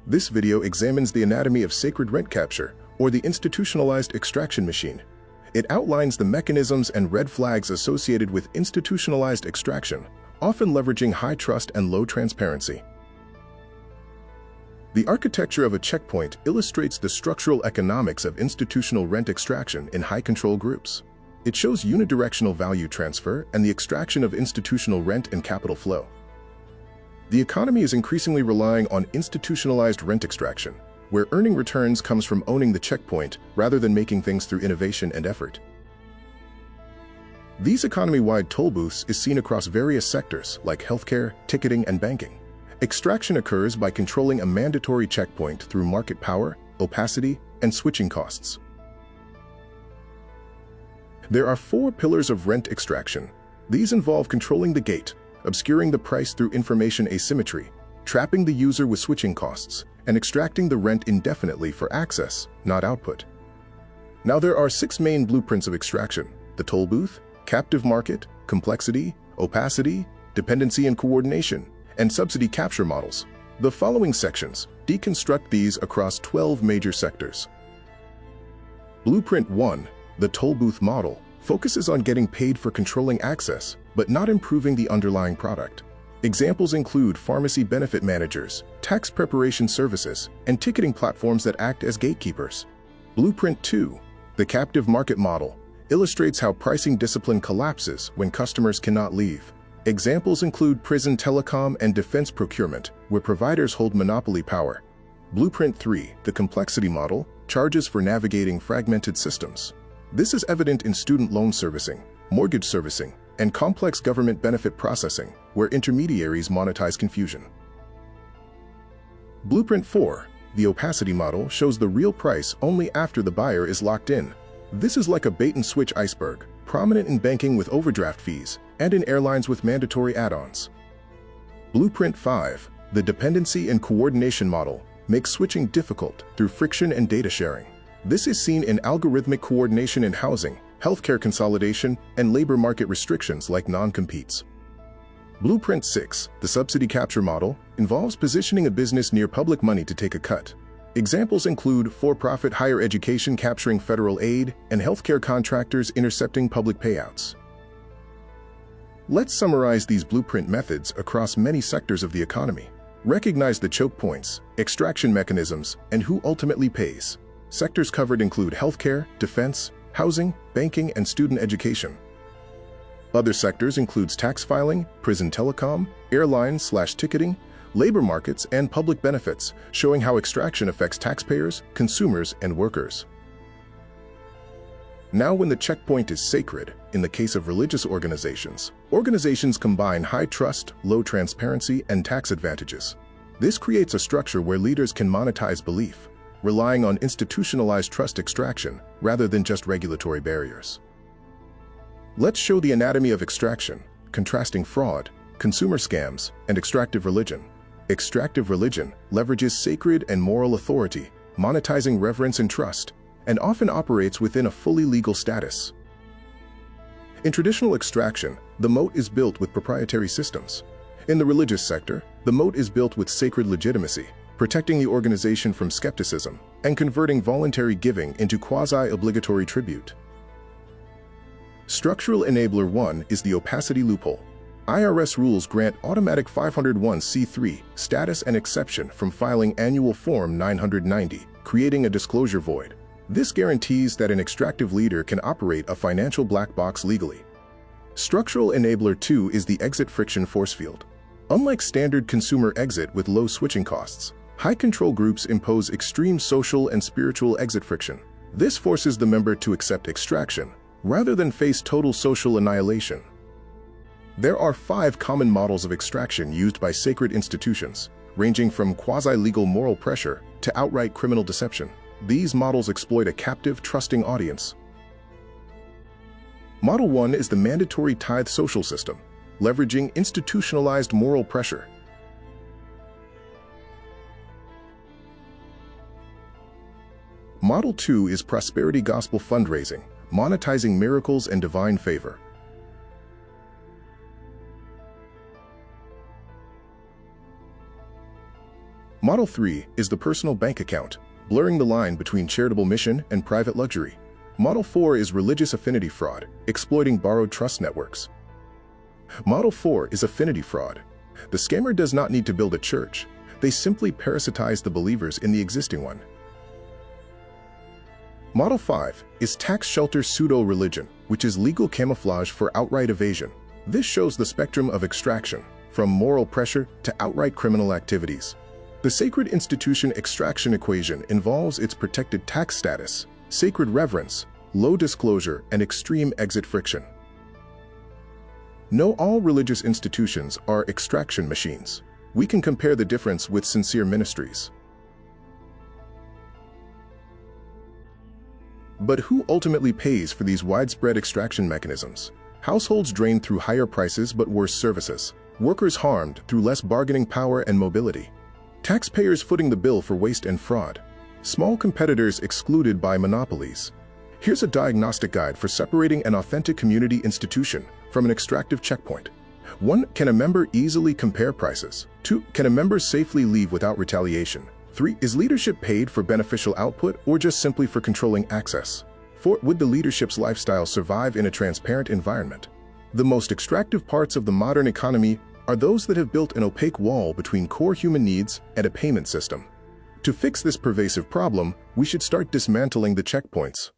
This video examines the anatomy of sacred rent capture, or the institutionalized extraction machine. It outlines the mechanisms and red flags associated with institutionalized extraction, often leveraging high trust and low transparency. The architecture of a checkpoint illustrates the structural economics of institutional rent extraction in high-control groups. It shows unidirectional value transfer and the extraction of institutional rent and capital flow. The economy is increasingly relying on institutionalized rent extraction, where earning returns comes from owning the checkpoint rather than making things through innovation and effort. These economy-wide toll booths is seen across various sectors like healthcare, ticketing, and banking. Extraction occurs by controlling a mandatory checkpoint through market power, opacity, and switching costs. There are 4 pillars of rent extraction. These involve controlling the gate, obscuring the price through information asymmetry, trapping the user with switching costs, and extracting the rent indefinitely for access, not output. Now there are 6 main blueprints of extraction: the toll booth, captive market, complexity, opacity, dependency and coordination, and subsidy capture models. The following sections deconstruct these across 12 major sectors. Blueprint 1, the toll booth model, focuses on getting paid for controlling access, but not improving the underlying product. Examples include pharmacy benefit managers, tax preparation services, and ticketing platforms that act as gatekeepers. Blueprint 2, the captive market model, illustrates how pricing discipline collapses when customers cannot leave. Examples include prison telecom and defense procurement, where providers hold monopoly power. Blueprint 3, the complexity model, charges for navigating fragmented systems. This is evident in student loan servicing, mortgage servicing, and complex government benefit processing, where intermediaries monetize confusion. Blueprint 4, the opacity model, shows the real price only after the buyer is locked in. This is like a bait-and-switch iceberg, prominent in banking with overdraft fees and in airlines with mandatory add-ons. Blueprint 5, the dependency and coordination model, makes switching difficult through friction and data sharing. This is seen in algorithmic coordination in housing, healthcare consolidation, and labor market restrictions like non-competes. Blueprint 6, the subsidy capture model, involves positioning a business near public money to take a cut. Examples include for-profit higher education capturing federal aid and healthcare contractors intercepting public payouts. Let's summarize these blueprint methods across many sectors of the economy. Recognize the choke points, extraction mechanisms, and who ultimately pays. Sectors covered include healthcare, defense, housing, banking, and student education. Other sectors includes tax filing, prison telecom, airlines/ticketing, labor markets, and public benefits, showing how extraction affects taxpayers, consumers, and workers. Now, when the checkpoint is sacred, in the case of religious organizations combine high trust, low transparency, and tax advantages. This creates a structure where leaders can monetize belief, relying on institutionalized trust extraction rather than just regulatory barriers. Let's show the anatomy of extraction, contrasting fraud, consumer scams, and extractive religion. Extractive religion leverages sacred and moral authority, monetizing reverence and trust, and often operates within a fully legal status. In traditional extraction, the moat is built with proprietary systems. In the religious sector, the moat is built with sacred legitimacy, protecting the organization from skepticism and converting voluntary giving into quasi-obligatory tribute. Structural enabler 1 is the opacity loophole. IRS rules grant automatic 501c3 status and exception from filing annual Form 990, creating a disclosure void. This guarantees that an extractive leader can operate a financial black box legally. Structural enabler 2 is the exit friction force field. Unlike standard consumer exit with low switching costs, high-control groups impose extreme social and spiritual exit friction. This forces the member to accept extraction, rather than face total social annihilation. There are 5 common models of extraction used by sacred institutions, ranging from quasi-legal moral pressure to outright criminal deception. These models exploit a captive, trusting audience. Model 1 is the mandatory tithe social system, leveraging institutionalized moral pressure. Model 2 is prosperity gospel fundraising, monetizing miracles and divine favor. Model 3 is the personal bank account, blurring the line between charitable mission and private luxury. Model 4 is religious affinity fraud, exploiting borrowed trust networks. Model 4 is affinity fraud. The scammer does not need to build a church. They simply parasitize the believers in the existing one. Model 5 is tax shelter pseudo-religion, which is legal camouflage for outright evasion. This shows the spectrum of extraction, from moral pressure to outright criminal activities. The sacred institution extraction equation involves its protected tax status, sacred reverence, low disclosure, and extreme exit friction. No, all religious institutions are extraction machines. We can compare the difference with sincere ministries. But who ultimately pays for these widespread extraction mechanisms? Households drained through higher prices but worse services. Workers harmed through less bargaining power and mobility. Taxpayers footing the bill for waste and fraud. Small competitors excluded by monopolies. Here's a diagnostic guide for separating an authentic community institution from an extractive checkpoint. 1. Can a member easily compare prices? 2. Can a member safely leave without retaliation? 3. Is leadership paid for beneficial output or just simply for controlling access? 4. Would the leadership's lifestyle survive in a transparent environment? The most extractive parts of the modern economy are those that have built an opaque wall between core human needs and a payment system. To fix this pervasive problem, we should start dismantling the checkpoints.